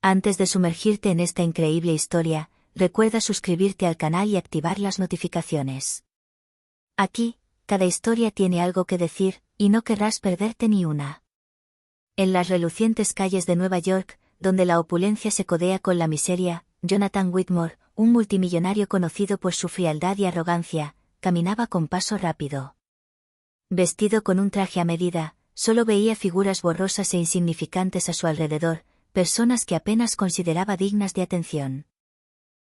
Antes de sumergirte en esta increíble historia, recuerda suscribirte al canal y activar las notificaciones. Aquí, cada historia tiene algo que decir, y no querrás perderte ni una. En las relucientes calles de Nueva York, donde la opulencia se codea con la miseria, Jonathan Whitmore, un multimillonario conocido por su frialdad y arrogancia, caminaba con paso rápido. Vestido con un traje a medida, solo veía figuras borrosas e insignificantes a su alrededor, personas que apenas consideraba dignas de atención.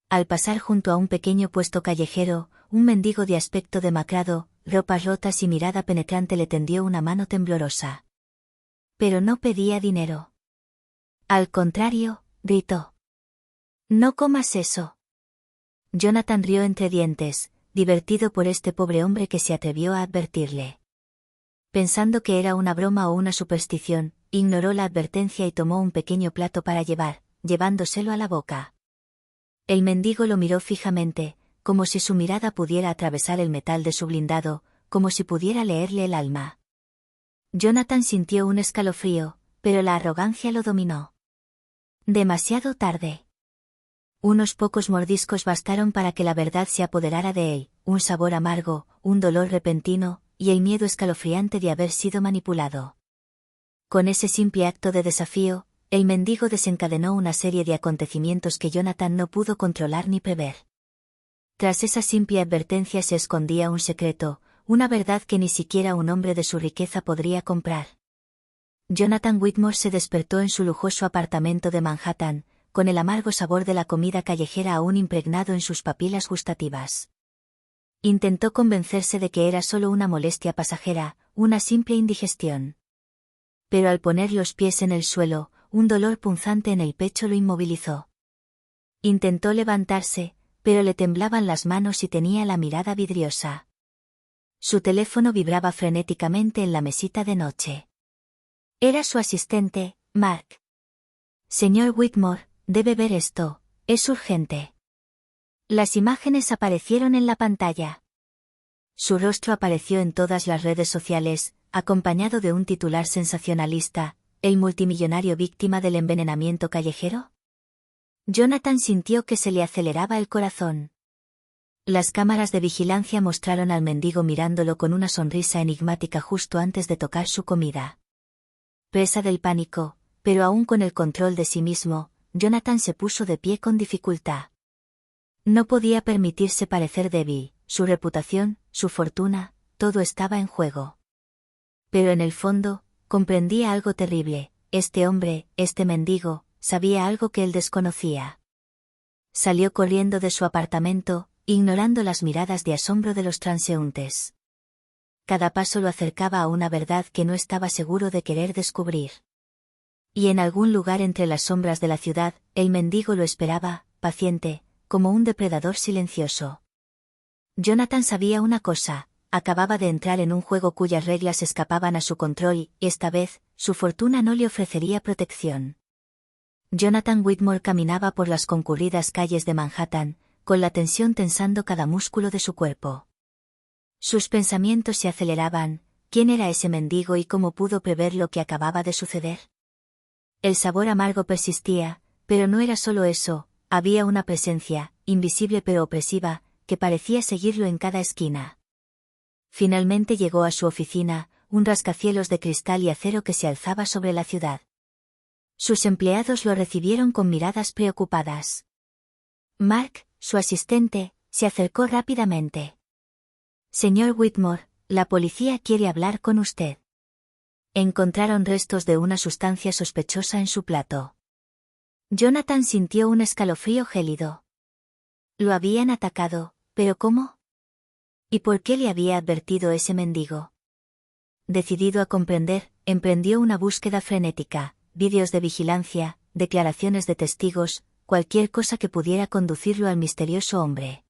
Al pasar junto a un pequeño puesto callejero, un mendigo de aspecto demacrado, ropas rotas y mirada penetrante le tendió una mano temblorosa. Pero no pedía dinero. Al contrario, gritó. «No comas eso». Jonathan rió entre dientes, divertido por este pobre hombre que se atrevió a advertirle. Pensando que era una broma o una superstición, ignoró la advertencia y tomó un pequeño plato para llevándoselo a la boca. El mendigo lo miró fijamente, como si su mirada pudiera atravesar el metal de su blindado, como si pudiera leerle el alma. Jonathan sintió un escalofrío, pero la arrogancia lo dominó. Demasiado tarde. Unos pocos mordiscos bastaron para que la verdad se apoderara de él, un sabor amargo, un dolor repentino, y el miedo escalofriante de haber sido manipulado. Con ese simple acto de desafío, el mendigo desencadenó una serie de acontecimientos que Jonathan no pudo controlar ni prever. Tras esa simple advertencia se escondía un secreto, una verdad que ni siquiera un hombre de su riqueza podría comprar. Jonathan Whitmore se despertó en su lujoso apartamento de Manhattan, con el amargo sabor de la comida callejera aún impregnado en sus papilas gustativas. Intentó convencerse de que era solo una molestia pasajera, una simple indigestión. Pero al poner los pies en el suelo, un dolor punzante en el pecho lo inmovilizó. Intentó levantarse, pero le temblaban las manos y tenía la mirada vidriosa. Su teléfono vibraba frenéticamente en la mesita de noche. Era su asistente, Mark. «Señor Whitmore, debe ver esto, es urgente». Las imágenes aparecieron en la pantalla. Su rostro apareció en todas las redes sociales, acompañado de un titular sensacionalista: ¿el multimillonario víctima del envenenamiento callejero? Jonathan sintió que se le aceleraba el corazón. Las cámaras de vigilancia mostraron al mendigo mirándolo con una sonrisa enigmática justo antes de tocar su comida. Presa del pánico, pero aún con el control de sí mismo, Jonathan se puso de pie con dificultad. No podía permitirse parecer débil, su reputación, su fortuna, todo estaba en juego. Pero en el fondo, comprendía algo terrible: este hombre, este mendigo, sabía algo que él desconocía. Salió corriendo de su apartamento, ignorando las miradas de asombro de los transeúntes. Cada paso lo acercaba a una verdad que no estaba seguro de querer descubrir. Y en algún lugar entre las sombras de la ciudad, el mendigo lo esperaba, paciente, como un depredador silencioso. Jonathan sabía una cosa: acababa de entrar en un juego cuyas reglas escapaban a su control y, esta vez, su fortuna no le ofrecería protección. Jonathan Whitmore caminaba por las concurridas calles de Manhattan, con la tensión tensando cada músculo de su cuerpo. Sus pensamientos se aceleraban: ¿quién era ese mendigo y cómo pudo prever lo que acababa de suceder? El sabor amargo persistía, pero no era solo eso. Había una presencia, invisible pero opresiva, que parecía seguirlo en cada esquina. Finalmente llegó a su oficina, un rascacielos de cristal y acero que se alzaba sobre la ciudad. Sus empleados lo recibieron con miradas preocupadas. Mark, su asistente, se acercó rápidamente. «Señor Whitmore, la policía quiere hablar con usted». Encontraron restos de una sustancia sospechosa en su plato. Jonathan sintió un escalofrío gélido. Lo habían atacado, ¿pero cómo? ¿Y por qué le había advertido ese mendigo? Decidido a comprender, emprendió una búsqueda frenética: vídeos de vigilancia, declaraciones de testigos, cualquier cosa que pudiera conducirlo al misterioso hombre.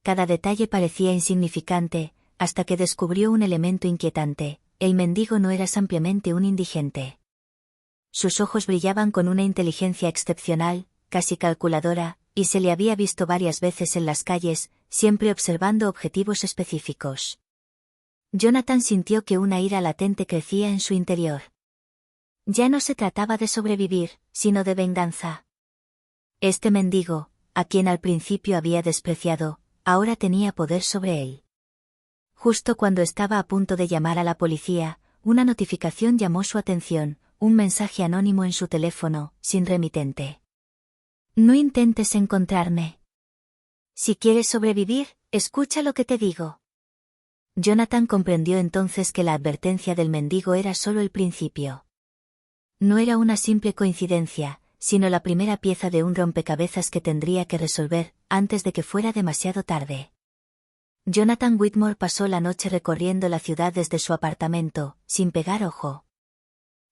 Cada detalle parecía insignificante, hasta que descubrió un elemento inquietante: el mendigo no era simplemente un indigente. Sus ojos brillaban con una inteligencia excepcional, casi calculadora, y se le había visto varias veces en las calles, siempre observando objetivos específicos. Jonathan sintió que una ira latente crecía en su interior. Ya no se trataba de sobrevivir, sino de venganza. Este mendigo, a quien al principio había despreciado, ahora tenía poder sobre él. Justo cuando estaba a punto de llamar a la policía, una notificación llamó su atención, un mensaje anónimo en su teléfono, sin remitente. No intentes encontrarme. Si quieres sobrevivir, escucha lo que te digo. Jonathan comprendió entonces que la advertencia del mendigo era solo el principio. No era una simple coincidencia, sino la primera pieza de un rompecabezas que tendría que resolver, antes de que fuera demasiado tarde. Jonathan Whitmore pasó la noche recorriendo la ciudad desde su apartamento, sin pegar ojo.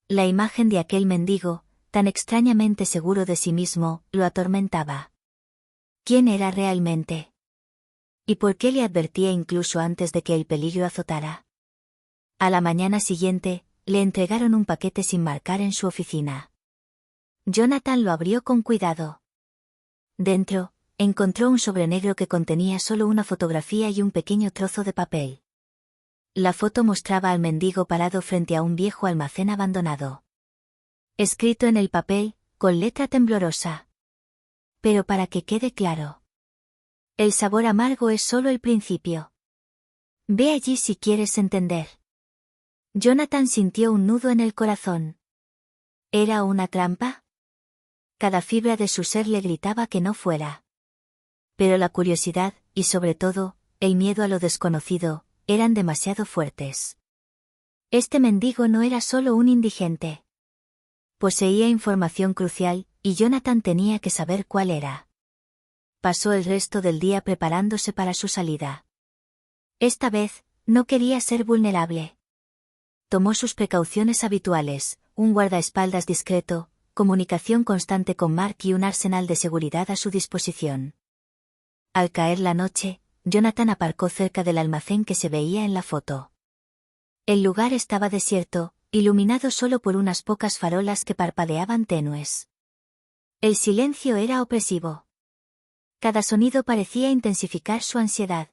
La imagen de aquel mendigo, tan extrañamente seguro de sí mismo, lo atormentaba. ¿Quién era realmente? ¿Y por qué le advertía incluso antes de que el peligro azotara? A la mañana siguiente, le entregaron un paquete sin marcar en su oficina. Jonathan lo abrió con cuidado. Dentro, encontró un sobre negro que contenía solo una fotografía y un pequeño trozo de papel. La foto mostraba al mendigo parado frente a un viejo almacén abandonado. Escrito en el papel, con letra temblorosa. Pero para que quede claro. El sabor amargo es solo el principio. Ve allí si quieres entender. Jonathan sintió un nudo en el corazón. ¿Era una trampa? Cada fibra de su ser le gritaba que no fuera. Pero la curiosidad, y sobre todo, el miedo a lo desconocido, eran demasiado fuertes. Este mendigo no era solo un indigente. Poseía información crucial, y Jonathan tenía que saber cuál era. Pasó el resto del día preparándose para su salida. Esta vez, no quería ser vulnerable. Tomó sus precauciones habituales, un guardaespaldas discreto, comunicación constante con Mark y un arsenal de seguridad a su disposición. Al caer la noche, Jonathan aparcó cerca del almacén que se veía en la foto. El lugar estaba desierto, iluminado solo por unas pocas farolas que parpadeaban tenues. El silencio era opresivo. Cada sonido parecía intensificar su ansiedad.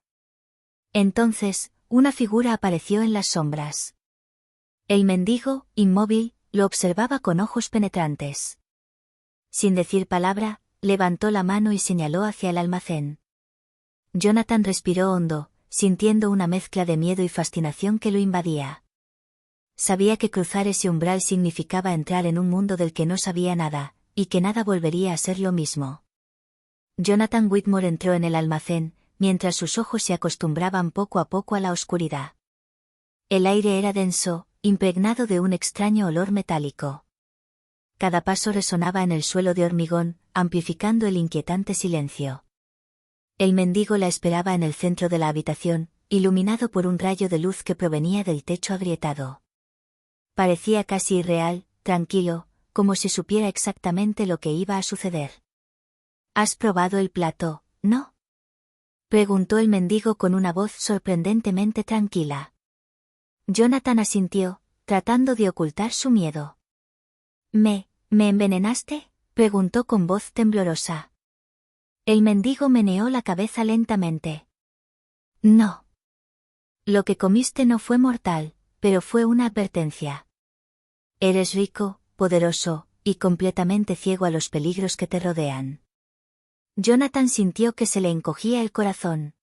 Entonces, una figura apareció en las sombras. El mendigo, inmóvil, lo observaba con ojos penetrantes. Sin decir palabra, levantó la mano y señaló hacia el almacén. Jonathan respiró hondo, sintiendo una mezcla de miedo y fascinación que lo invadía. Sabía que cruzar ese umbral significaba entrar en un mundo del que no sabía nada, y que nada volvería a ser lo mismo. Jonathan Whitmore entró en el almacén, mientras sus ojos se acostumbraban poco a poco a la oscuridad. El aire era denso, impregnado de un extraño olor metálico. Cada paso resonaba en el suelo de hormigón, amplificando el inquietante silencio. El mendigo la esperaba en el centro de la habitación, iluminado por un rayo de luz que provenía del techo agrietado. Parecía casi irreal, tranquilo, como si supiera exactamente lo que iba a suceder. ¿Has probado el plato, no? Preguntó el mendigo con una voz sorprendentemente tranquila. Jonathan asintió, tratando de ocultar su miedo. ¿Me envenenaste?, preguntó con voz temblorosa. El mendigo meneó la cabeza lentamente. No. Lo que comiste no fue mortal, pero fue una advertencia. Eres rico, poderoso, y completamente ciego a los peligros que te rodean. Jonathan sintió que se le encogía el corazón.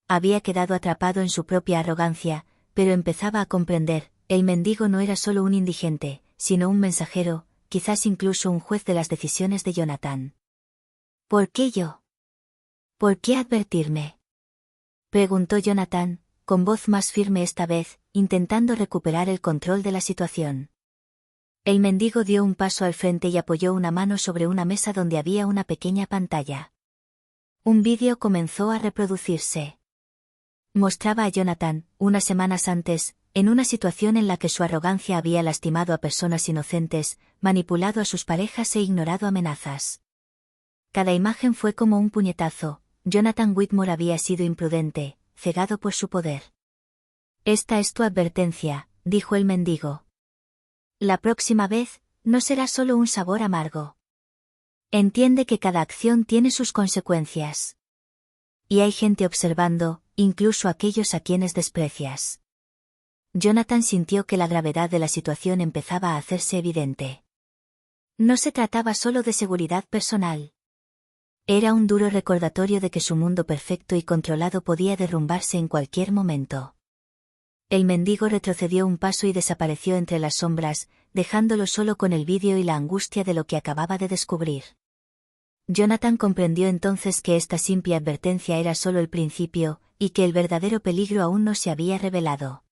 Había quedado atrapado en su propia arrogancia, pero empezaba a comprender, el mendigo no era solo un indigente, sino un mensajero, quizás incluso un juez de las decisiones de Jonathan. ¿Por qué yo? ¿Por qué advertirme?, preguntó Jonathan, con voz más firme esta vez, intentando recuperar el control de la situación. El mendigo dio un paso al frente y apoyó una mano sobre una mesa donde había una pequeña pantalla. Un vídeo comenzó a reproducirse. Mostraba a Jonathan, unas semanas antes, en una situación en la que su arrogancia había lastimado a personas inocentes, manipulado a sus parejas e ignorado amenazas. Cada imagen fue como un puñetazo. Jonathan Whitmore había sido imprudente, cegado por su poder. Esta es tu advertencia, dijo el mendigo. La próxima vez, no será solo un sabor amargo. Entiende que cada acción tiene sus consecuencias. Y hay gente observando, incluso aquellos a quienes desprecias. Jonathan sintió que la gravedad de la situación empezaba a hacerse evidente. No se trataba solo de seguridad personal. Era un duro recordatorio de que su mundo perfecto y controlado podía derrumbarse en cualquier momento. El mendigo retrocedió un paso y desapareció entre las sombras, dejándolo solo con el vídeo y la angustia de lo que acababa de descubrir. Jonathan comprendió entonces que esta simple advertencia era solo el principio, y que el verdadero peligro aún no se había revelado.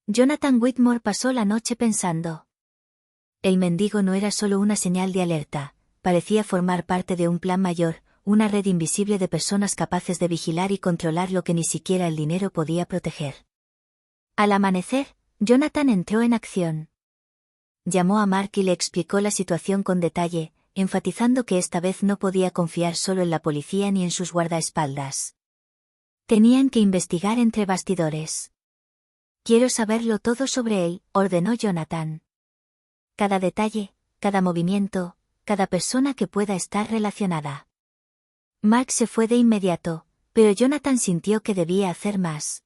Jonathan Whitmore pasó la noche pensando. El mendigo no era solo una señal de alerta, parecía formar parte de un plan mayor, una red invisible de personas capaces de vigilar y controlar lo que ni siquiera el dinero podía proteger. Al amanecer, Jonathan entró en acción. Llamó a Mark y le explicó la situación con detalle, enfatizando que esta vez no podía confiar solo en la policía ni en sus guardaespaldas. Tenían que investigar entre bastidores. Quiero saberlo todo sobre él, ordenó Jonathan. Cada detalle, cada movimiento, cada persona que pueda estar relacionada. Mark se fue de inmediato, pero Jonathan sintió que debía hacer más.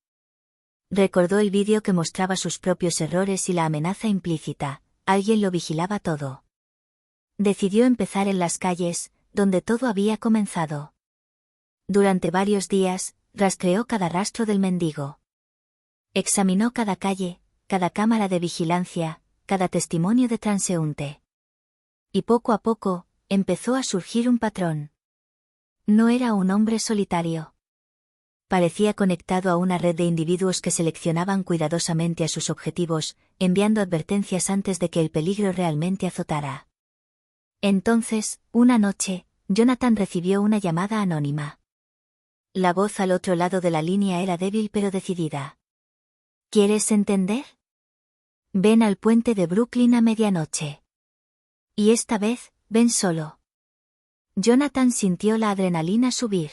Recordó el vídeo que mostraba sus propios errores y la amenaza implícita, alguien lo vigilaba todo. Decidió empezar en las calles, donde todo había comenzado. Durante varios días, rastreó cada rastro del mendigo. Examinó cada calle, cada cámara de vigilancia, cada testimonio de transeúnte. Y poco a poco, empezó a surgir un patrón. No era un hombre solitario. Parecía conectado a una red de individuos que seleccionaban cuidadosamente a sus objetivos, enviando advertencias antes de que el peligro realmente azotara. Entonces, una noche, Jonathan recibió una llamada anónima. La voz al otro lado de la línea era débil pero decidida. ¿Quieres entender? Ven al puente de Brooklyn a medianoche. Y esta vez, ven solo. Jonathan sintió la adrenalina subir.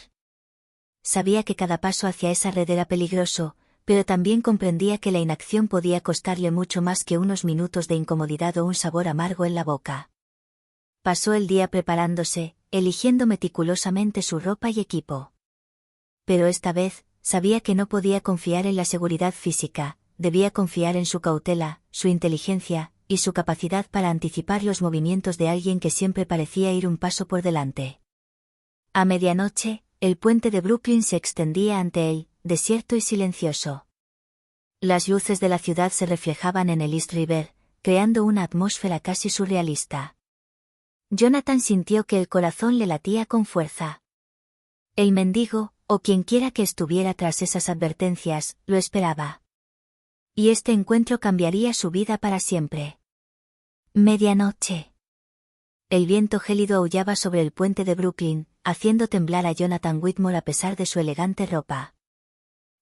Sabía que cada paso hacia esa red era peligroso, pero también comprendía que la inacción podía costarle mucho más que unos minutos de incomodidad o un sabor amargo en la boca. Pasó el día preparándose, eligiendo meticulosamente su ropa y equipo. Pero esta vez, sabía que no podía confiar en la seguridad física, debía confiar en su cautela, su inteligencia, y su capacidad para anticipar los movimientos de alguien que siempre parecía ir un paso por delante. A medianoche, el puente de Brooklyn se extendía ante él, desierto y silencioso. Las luces de la ciudad se reflejaban en el East River, creando una atmósfera casi surrealista. Jonathan sintió que el corazón le latía con fuerza. El mendigo, o quienquiera que estuviera tras esas advertencias, lo esperaba. Y este encuentro cambiaría su vida para siempre. Medianoche. El viento gélido aullaba sobre el puente de Brooklyn, haciendo temblar a Jonathan Whitmore a pesar de su elegante ropa.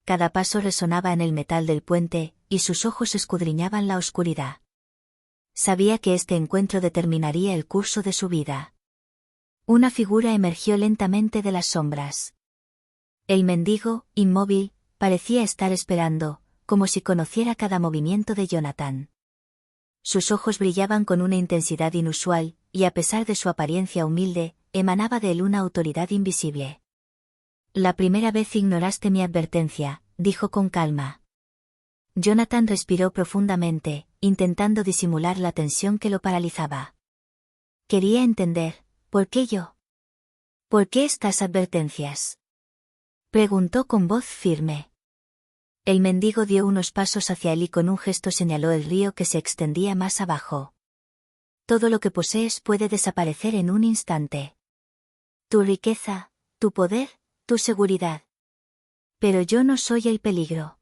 Cada paso resonaba en el metal del puente, y sus ojos escudriñaban la oscuridad. Sabía que este encuentro determinaría el curso de su vida. Una figura emergió lentamente de las sombras. El mendigo, inmóvil, parecía estar esperando, como si conociera cada movimiento de Jonathan. Sus ojos brillaban con una intensidad inusual, y a pesar de su apariencia humilde, emanaba de él una autoridad invisible. La primera vez ignoraste mi advertencia, dijo con calma. Jonathan respiró profundamente, intentando disimular la tensión que lo paralizaba. Quería entender, ¿por qué yo? ¿Por qué estas advertencias? Preguntó con voz firme. El mendigo dio unos pasos hacia él y con un gesto señaló el río que se extendía más abajo. Todo lo que posees puede desaparecer en un instante. Tu riqueza, tu poder, tu seguridad. Pero yo no soy el peligro.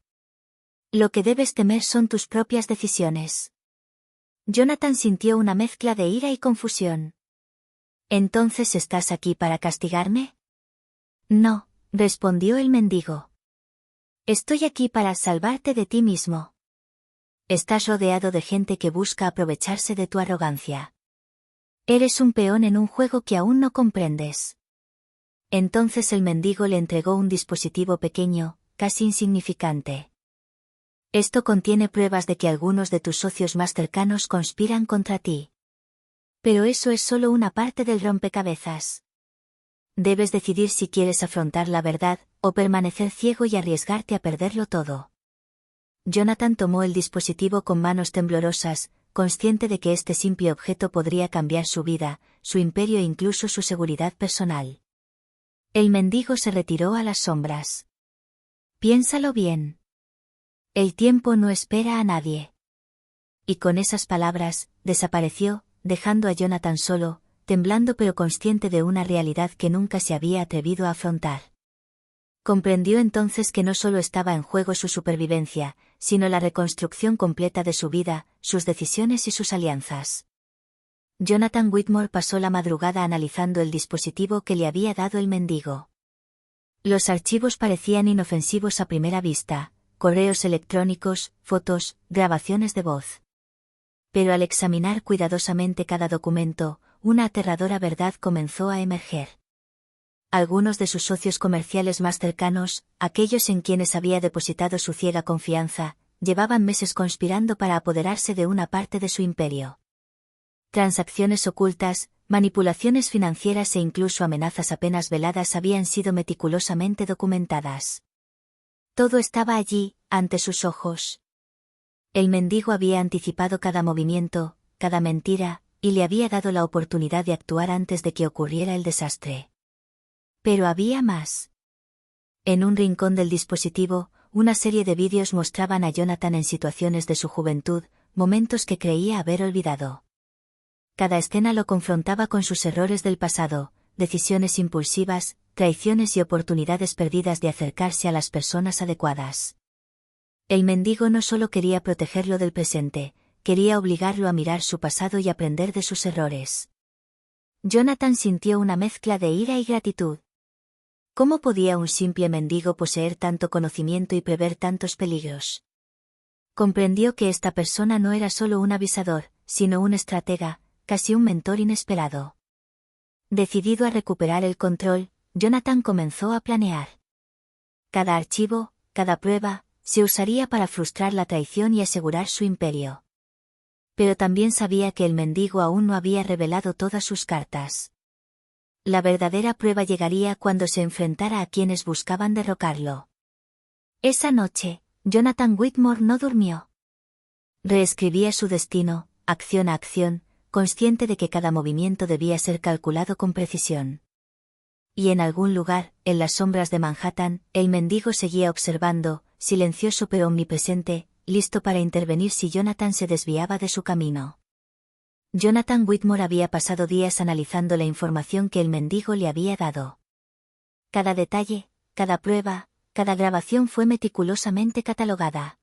Lo que debes temer son tus propias decisiones. Jonathan sintió una mezcla de ira y confusión. ¿Entonces estás aquí para castigarme? No, respondió el mendigo. Estoy aquí para salvarte de ti mismo. Estás rodeado de gente que busca aprovecharse de tu arrogancia. Eres un peón en un juego que aún no comprendes. Entonces el mendigo le entregó un dispositivo pequeño, casi insignificante. Esto contiene pruebas de que algunos de tus socios más cercanos conspiran contra ti. Pero eso es solo una parte del rompecabezas. Debes decidir si quieres afrontar la verdad, o permanecer ciego y arriesgarte a perderlo todo. Jonathan tomó el dispositivo con manos temblorosas, consciente de que este simple objeto podría cambiar su vida, su imperio e incluso su seguridad personal. El mendigo se retiró a las sombras. Piénsalo bien. El tiempo no espera a nadie. Y con esas palabras, desapareció, dejando a Jonathan solo, temblando pero consciente de una realidad que nunca se había atrevido a afrontar. Comprendió entonces que no solo estaba en juego su supervivencia, sino la reconstrucción completa de su vida, sus decisiones y sus alianzas. Jonathan Whitmore pasó la madrugada analizando el dispositivo que le había dado el mendigo. Los archivos parecían inofensivos a primera vista, correos electrónicos, fotos, grabaciones de voz. Pero al examinar cuidadosamente cada documento, una aterradora verdad comenzó a emerger. Algunos de sus socios comerciales más cercanos, aquellos en quienes había depositado su ciega confianza, llevaban meses conspirando para apoderarse de una parte de su imperio. Transacciones ocultas, manipulaciones financieras e incluso amenazas apenas veladas habían sido meticulosamente documentadas. Todo estaba allí, ante sus ojos. El mendigo había anticipado cada movimiento, cada mentira, y le había dado la oportunidad de actuar antes de que ocurriera el desastre. Pero había más. En un rincón del dispositivo, una serie de vídeos mostraban a Jonathan en situaciones de su juventud, momentos que creía haber olvidado. Cada escena lo confrontaba con sus errores del pasado, decisiones impulsivas, traiciones y oportunidades perdidas de acercarse a las personas adecuadas. El mendigo no solo quería protegerlo del presente, quería obligarlo a mirar su pasado y aprender de sus errores. Jonathan sintió una mezcla de ira y gratitud. ¿Cómo podía un simple mendigo poseer tanto conocimiento y prever tantos peligros? Comprendió que esta persona no era solo un avisador, sino un estratega, casi un mentor inesperado. Decidido a recuperar el control, Jonathan comenzó a planear. Cada archivo, cada prueba, se usaría para frustrar la traición y asegurar su imperio. Pero también sabía que el mendigo aún no había revelado todas sus cartas. La verdadera prueba llegaría cuando se enfrentara a quienes buscaban derrocarlo. Esa noche, Jonathan Whitmore no durmió. Reescribía su destino, acción a acción, consciente de que cada movimiento debía ser calculado con precisión. Y en algún lugar, en las sombras de Manhattan, el mendigo seguía observando, silencioso pero omnipresente, listo para intervenir si Jonathan se desviaba de su camino. Jonathan Whitmore había pasado días analizando la información que el mendigo le había dado. Cada detalle, cada prueba, cada grabación fue meticulosamente catalogada.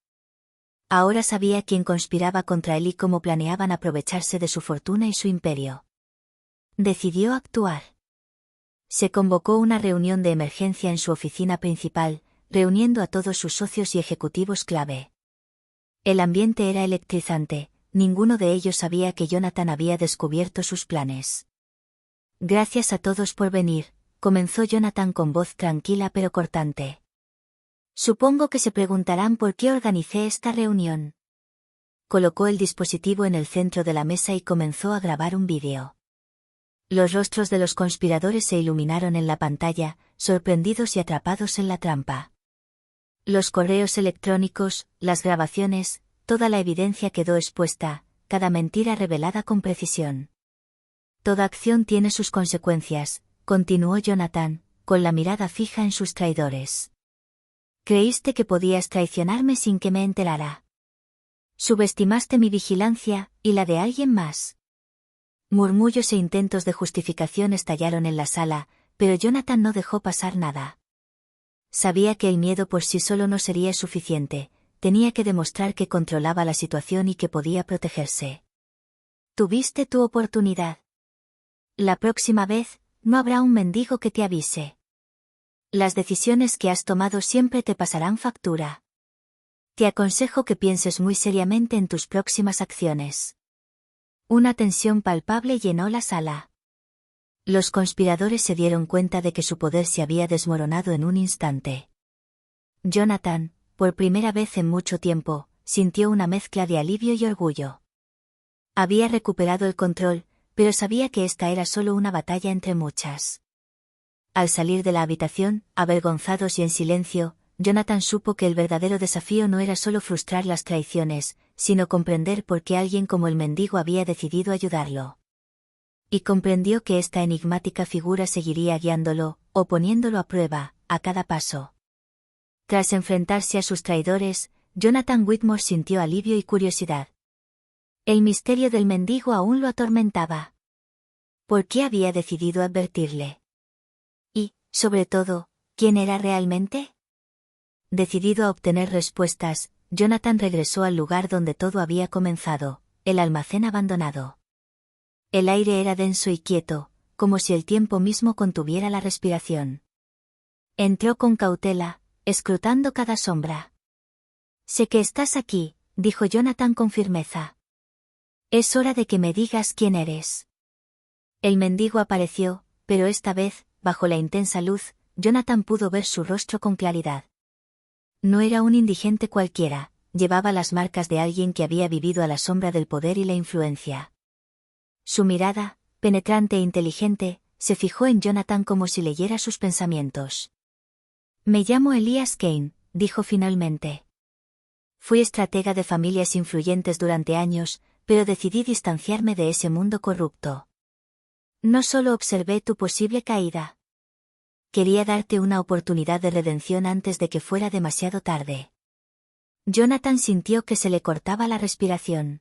Ahora sabía quién conspiraba contra él y cómo planeaban aprovecharse de su fortuna y su imperio. Decidió actuar. Se convocó una reunión de emergencia en su oficina principal, reuniendo a todos sus socios y ejecutivos clave. El ambiente era electrizante. Ninguno de ellos sabía que Jonathan había descubierto sus planes. Gracias a todos por venir, comenzó Jonathan con voz tranquila pero cortante. Supongo que se preguntarán por qué organicé esta reunión. Colocó el dispositivo en el centro de la mesa y comenzó a grabar un vídeo. Los rostros de los conspiradores se iluminaron en la pantalla, sorprendidos y atrapados en la trampa. Los correos electrónicos, las grabaciones, toda la evidencia quedó expuesta, cada mentira revelada con precisión. Toda acción tiene sus consecuencias, continuó Jonathan, con la mirada fija en sus traidores. Creíste que podías traicionarme sin que me enterara. Subestimaste mi vigilancia, y la de alguien más. Murmullos e intentos de justificación estallaron en la sala, pero Jonathan no dejó pasar nada. Sabía que el miedo por sí solo no sería suficiente. Tenía que demostrar que controlaba la situación y que podía protegerse. Tuviste tu oportunidad. La próxima vez, no habrá un mendigo que te avise. Las decisiones que has tomado siempre te pasarán factura. Te aconsejo que pienses muy seriamente en tus próximas acciones. Una tensión palpable llenó la sala. Los conspiradores se dieron cuenta de que su poder se había desmoronado en un instante. Jonathan, por primera vez en mucho tiempo, sintió una mezcla de alivio y orgullo. Había recuperado el control, pero sabía que esta era solo una batalla entre muchas. Al salir de la habitación, avergonzados y en silencio, Jonathan supo que el verdadero desafío no era solo frustrar las traiciones, sino comprender por qué alguien como el mendigo había decidido ayudarlo. Y comprendió que esta enigmática figura seguiría guiándolo, o poniéndolo a prueba, a cada paso. Tras enfrentarse a sus traidores, Jonathan Whitmore sintió alivio y curiosidad. El misterio del mendigo aún lo atormentaba. ¿Por qué había decidido advertirle? Y, sobre todo, ¿quién era realmente? Decidido a obtener respuestas, Jonathan regresó al lugar donde todo había comenzado, el almacén abandonado. El aire era denso y quieto, como si el tiempo mismo contuviera la respiración. Entró con cautela, escrutando cada sombra. «Sé que estás aquí», dijo Jonathan con firmeza. «Es hora de que me digas quién eres». El mendigo apareció, pero esta vez, bajo la intensa luz, Jonathan pudo ver su rostro con claridad. No era un indigente cualquiera, llevaba las marcas de alguien que había vivido a la sombra del poder y la influencia. Su mirada, penetrante e inteligente, se fijó en Jonathan como si leyera sus pensamientos. «Me llamo Elias Kane», dijo finalmente. «Fui estratega de familias influyentes durante años, pero decidí distanciarme de ese mundo corrupto. No solo observé tu posible caída. Quería darte una oportunidad de redención antes de que fuera demasiado tarde». Jonathan sintió que se le cortaba la respiración.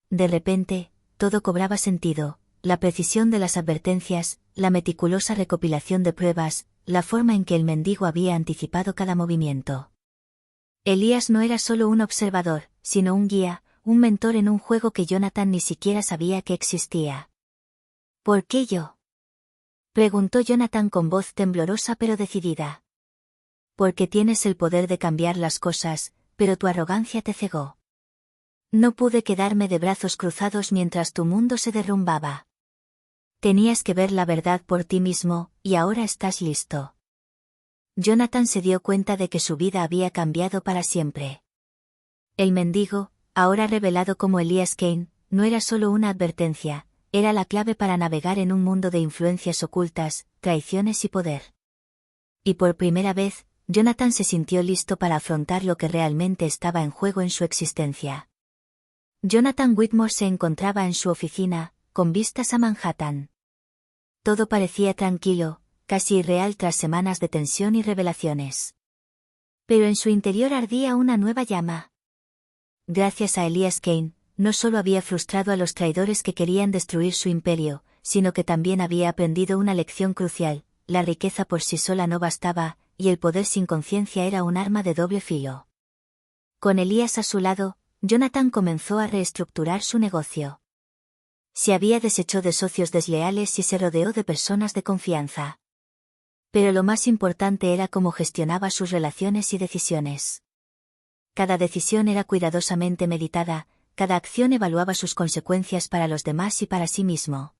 De repente, todo cobraba sentido, la precisión de las advertencias, la meticulosa recopilación de pruebas, la forma en que el mendigo había anticipado cada movimiento. Elías no era solo un observador, sino un guía, un mentor en un juego que Jonathan ni siquiera sabía que existía. «¿Por qué yo?», preguntó Jonathan con voz temblorosa pero decidida. «Porque tienes el poder de cambiar las cosas, pero tu arrogancia te cegó. No pude quedarme de brazos cruzados mientras tu mundo se derrumbaba. Tenías que ver la verdad por ti mismo, y ahora estás listo». Jonathan se dio cuenta de que su vida había cambiado para siempre. El mendigo, ahora revelado como Elias Kane, no era solo una advertencia, era la clave para navegar en un mundo de influencias ocultas, traiciones y poder. Y por primera vez, Jonathan se sintió listo para afrontar lo que realmente estaba en juego en su existencia. Jonathan Whitmore se encontraba en su oficina, con vistas a Manhattan. Todo parecía tranquilo, casi irreal tras semanas de tensión y revelaciones. Pero en su interior ardía una nueva llama. Gracias a Elias Kane, no solo había frustrado a los traidores que querían destruir su imperio, sino que también había aprendido una lección crucial: la riqueza por sí sola no bastaba, y el poder sin conciencia era un arma de doble filo. Con Elías a su lado, Jonathan comenzó a reestructurar su negocio. Se había deshecho de socios desleales y se rodeó de personas de confianza. Pero lo más importante era cómo gestionaba sus relaciones y decisiones. Cada decisión era cuidadosamente meditada, cada acción evaluaba sus consecuencias para los demás y para sí mismo.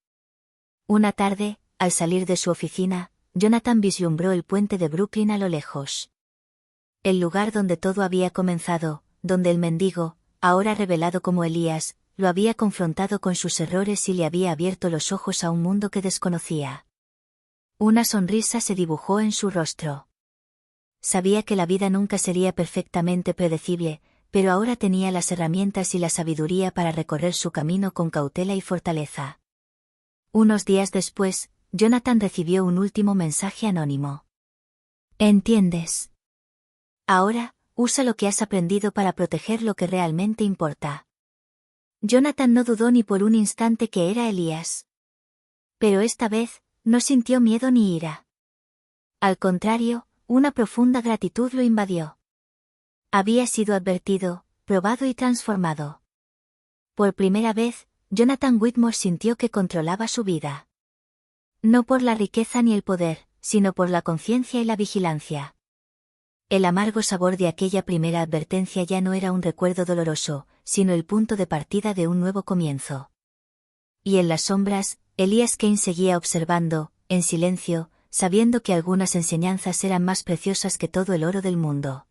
Una tarde, al salir de su oficina, Jonathan vislumbró el puente de Brooklyn a lo lejos. El lugar donde todo había comenzado, donde el mendigo, ahora revelado como Elías, lo había confrontado con sus errores y le había abierto los ojos a un mundo que desconocía. Una sonrisa se dibujó en su rostro. Sabía que la vida nunca sería perfectamente predecible, pero ahora tenía las herramientas y la sabiduría para recorrer su camino con cautela y fortaleza. Unos días después, Jonathan recibió un último mensaje anónimo. «¿Entiendes? Ahora, usa lo que has aprendido para proteger lo que realmente importa». Jonathan no dudó ni por un instante que era Elías. Pero esta vez, no sintió miedo ni ira. Al contrario, una profunda gratitud lo invadió. Había sido advertido, probado y transformado. Por primera vez, Jonathan Whitmore sintió que controlaba su vida. No por la riqueza ni el poder, sino por la conciencia y la vigilancia. El amargo sabor de aquella primera advertencia ya no era un recuerdo doloroso, sino el punto de partida de un nuevo comienzo. Y en las sombras, Elias Kane seguía observando, en silencio, sabiendo que algunas enseñanzas eran más preciosas que todo el oro del mundo.